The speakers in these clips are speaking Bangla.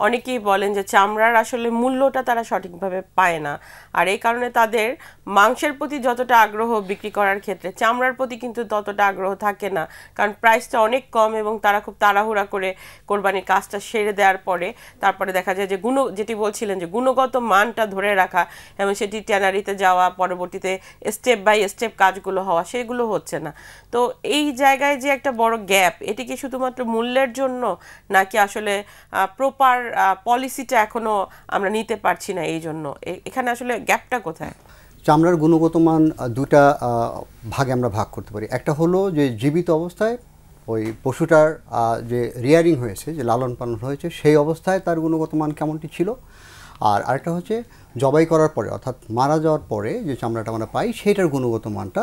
অনেকেই বলেন যে চামড়ার আসলে মূল্যটা তারা সঠিকভাবে পায় না, আর এই কারণে তাদের মাংসের প্রতি যতটা আগ্রহ বিক্রি করার ক্ষেত্রে চামড়ার প্রতি কিন্তু ততটা আগ্রহ থাকে না, কারণ প্রাইসটা অনেক কম এবং তারা খুব তাড়াহুড়া করে কোরবানির কাজটা সেরে দেওয়ার পরে তারপরে দেখা যায় যে যেটি বলছিলেন যে গুণগত মানটা ধরে রাখা এবং সেটি ট্যানারিতে যাওয়া, পরবর্তীতে স্টেপ বাই স্টেপ কাজগুলো হওয়া, সেগুলো হচ্ছে না। তো এই জায়গায় যে একটা বড় গ্যাপ, এটি কি শুধুমাত্র মূল্যের জন্য, নাকি আসলে প্রপার পলিসিটা এখনো আমরা নিতে পারছি না? এই জন্য এখানে আসলে গ্যাপটা কোথায়? চামড়ার গুণগত মান দুটা ভাগে আমরা ভাগ করতে পারি। একটা হলো যে জীবিত অবস্থায় ওই পশুটার যে রিয়ারিং হয়েছে, যে লালন পালন হয়েছে, সেই অবস্থায় তার গুণগত মান কেমনটি ছিল। আর আরেকটা হচ্ছে জবাই করার পরে, অর্থাৎ মারা যাওয়ার পরে যে চামড়াটা আমরা পাই সেটার গুণগত মানটা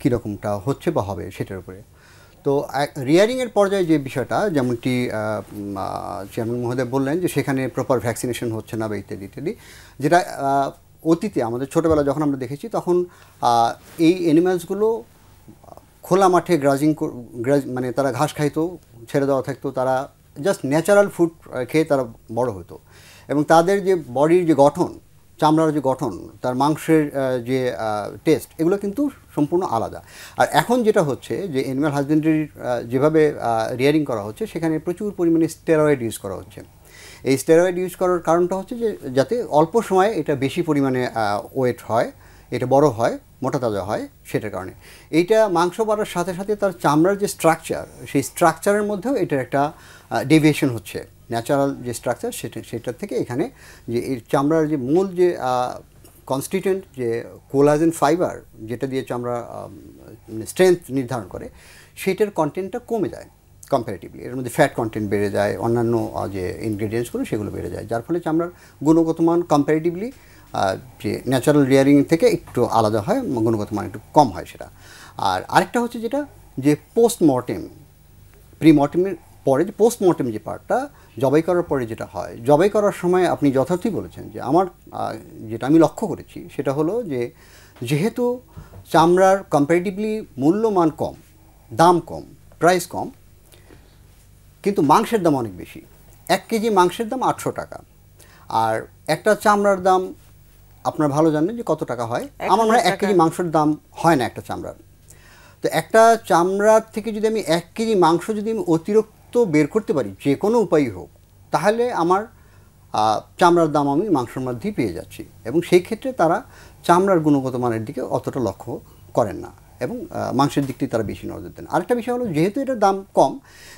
কীরকমটা হচ্ছে বা হবে সেটার উপরে। তো রিয়ারিংয়ের পর্যায়ে যে বিষয়টা, যেমনটি চেয়ারম্যান মহোদয় বললেন যে সেখানে প্রপার ভ্যাকসিনেশন হচ্ছে না বা ইত্যাদি ইত্যাদি, যেটা অতীতে আমাদের ছোটোবেলা যখন আমরা দেখেছি তখন এই অ্যানিম্যালসগুলো খোলা মাঠে মানে তারা ঘাস খাইতো, ছেড়ে দেওয়া থাকতো, তারা জাস্ট ন্যাচারাল ফুড খেয়ে তারা বড় হতো এবং তাদের যে বডির যে গঠন, চামড়ার যে গঠন, তার মাংসের যে টেস্ট, এগুলো কিন্তু সম্পূর্ণ আলাদা। আর এখন যেটা হচ্ছে যে অ্যানিম্যাল হাজবেন্ডারির যেভাবে রিয়ারিং করা হচ্ছে সেখানে প্রচুর পরিমাণে স্টেরয়েড ইউজ করা হচ্ছে। এই স্টেরয়েড ইউজ করার কারণটা হচ্ছে যে যাতে অল্প সময়ে এটা বেশি পরিমাণে ওয়েট হয়, এটা বড় হয়, মোটা তাজা হয়, সেটার কারণে এইটা মাংস বাড়ার সাথে সাথে তার চামড়ার যে স্ট্রাকচার, সেই স্ট্রাকচারের মধ্যেও এটার একটা ডেভিয়েশন হচ্ছে। ন্যাচারাল যে স্ট্রাকচার সেটার থেকে এখানে যে এই চামড়ার যে মূল যে কনস্টিটিউয়েন্ট, যে কোলাজেন ফাইবার, যেটা দিয়ে চামড়া স্ট্রেংথ নির্ধারণ করে, সেটার কন্টেন্টটা কমে যায় কম্পারেটিভলি। এর মধ্যে ফ্যাট কন্টেন্ট বেড়ে যায়, অন্যান্য যে ইনগ্রেডিয়েন্টসগুলো সেগুলো বেড়ে যায়, যার ফলে চামড়ার গুণগত মান কম্পারেটিভলি যে ন্যাচারাল রিয়ারিং থেকে একটু আলাদা হয়, গুণগত মান একটু কম হয় সেটা। আর আরেকটা হচ্ছে যেটা যে পোস্টমর্টেম, প্রিমর্টেমের পরে যে পোস্টমর্টেম যে পার্টটা, জবাই করার পরে যেটা হয়, জবাই করার সময় আপনি যথার্থই বলেছেন যে আমার যেটা আমি লক্ষ্য করেছি সেটা হলো যে যেহেতু চামড়ার কম্পারেটিভলি মূল্যমান কম, দাম কম, প্রাইস কম, কিন্তু মাংসের দাম অনেক বেশি। 1 কেজি মাংসের দাম 800 টাকা, আর একটা চামড়ার দাম আপনারা ভালো জানেন যে কত টাকা হয়। আমার মনে হয় 1 কেজি মাংসের দাম হয় না একটা চামড়ার। তো একটা চামড়ার থেকে যদি আমি 1 কেজি মাংস যদি আমি অতিরিক্ত বের করতে পারি, যে কোনো উপায়ই হোক, তাহলে আমার চামড়ার দাম আমি মাংসের মধ্যেই পেয়ে যাচ্ছি, এবং সেই ক্ষেত্রে তারা চামড়ার গুণগত মানের দিকে অতটা লক্ষ্য করেন না এবং মাংসের দিকটি তারা বেশি নজর দেন। আরেকটা বিষয় হলো যেহেতু এটার দাম কম,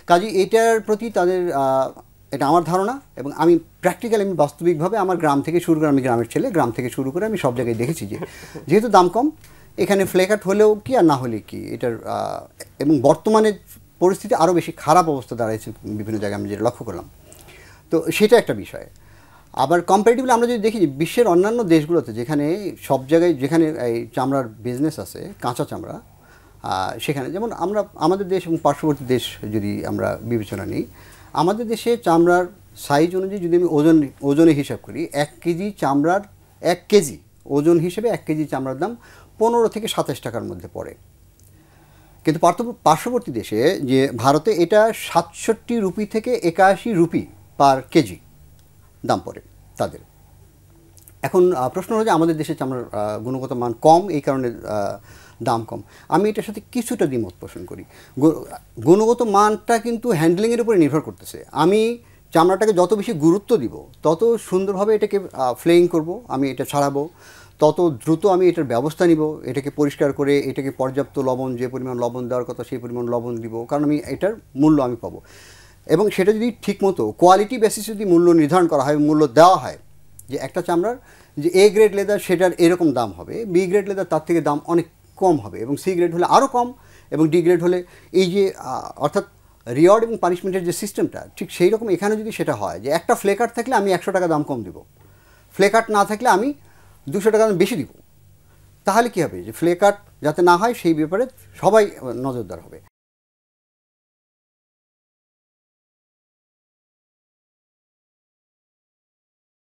কাজে এটার প্রতি তাদের, এটা আমার ধারণা এবং আমি প্র্যাকটিক্যালি, আমি বাস্তবিকভাবে আমার গ্রাম থেকে শুরু করে, আমি গ্রামের ছেলে, গ্রাম থেকে শুরু করে আমি সব জায়গায় দেখেছি যে যেহেতু দাম কম, এখানে ফ্লেকাট হলেও কি আর না হলে কি এটার, এবং বর্তমানে পরিস্থিতি আরও বেশি খারাপ অবস্থা দাঁড়িয়েছে বিভিন্ন জায়গায়, আমি যেটা লক্ষ্য করলাম। তো সেটা একটা বিষয়। আবার কম্পারেটিভলি আমরা যদি দেখি যে বিশ্বের অন্যান্য দেশগুলোতে, যেখানে সব জায়গায় যেখানে এই চামড়ার বিজনেস আছে, কাঁচা চামড়া, সেখানে যেমন আমরা আমাদের দেশ এবং পার্শ্ববর্তী দেশ যদি আমরা বিবেচনা নিই, আমাদের দেশে চামড়ার সাইজ অনুযায়ী যদি আমি ওজনে হিসাব করি, 1 কেজি চামড়ার, 1 কেজি ওজন হিসেবে 1 কেজি চামড়ার দাম 15 থেকে 27 টাকার মধ্যে পড়ে। কিন্তু পার্শ্ববর্তী দেশে, যে ভারতে, এটা 67 রুপি থেকে 81 রুপি পার কেজি দাম পড়ে তাদের। এখন প্রশ্ন হলো যে আমাদের দেশে চামড়ার গুণগত মান কম, এই কারণে দাম কম। আমি এটার সাথে কিছুটা দ্বিমত পোষণ করি। গুণগত মানটা কিন্তু হ্যান্ডলিংয়ের উপরে নির্ভর করতেছে। আমি চামড়াটাকে যত বেশি গুরুত্ব দিব, তত সুন্দরভাবে এটাকে ফ্লেইং করব, আমি এটা ছাড়াবো, তত দ্রুত আমি এটার ব্যবস্থা নিব, এটাকে পরিষ্কার করে এটাকে পর্যাপ্ত লবণ, যে পরিমাণ লবণ দেওয়ার কথা সেই পরিমাণ লবণ দিব, কারণ আমি এটার মূল্য আমি পাবো। এবং সেটা যদি ঠিকমতো কোয়ালিটি বেসিসে যদি মূল্য নির্ধারণ করা হয়, মূল্য দেওয়া হয়, যে একটা চামড়ার যে এ গ্রেড লেদার সেটার এরকম দাম হবে, বি গ্রেড লেদার তার থেকে দাম অনেক কম হবে, এবং সি গ্রেড হলে আরও কম, এবং ডি গ্রেড হলে, এই যে অর্থাৎ রিওয়ার্ড এবং পানিশমেন্টের যে সিস্টেমটা, ঠিক সেই রকম এখানে যদি সেটা হয় যে একটা ফ্লেকার্ট থাকলে আমি 100 টাকা দাম কম দিব, ফ্লেকার্ট না থাকলে আমি 200 টাকা দাম বেশি দিব, তাহলে কী হবে, যে ফ্লেকার্ট যাতে না হয় সেই ব্যাপারে সবাই নজরদার হবে।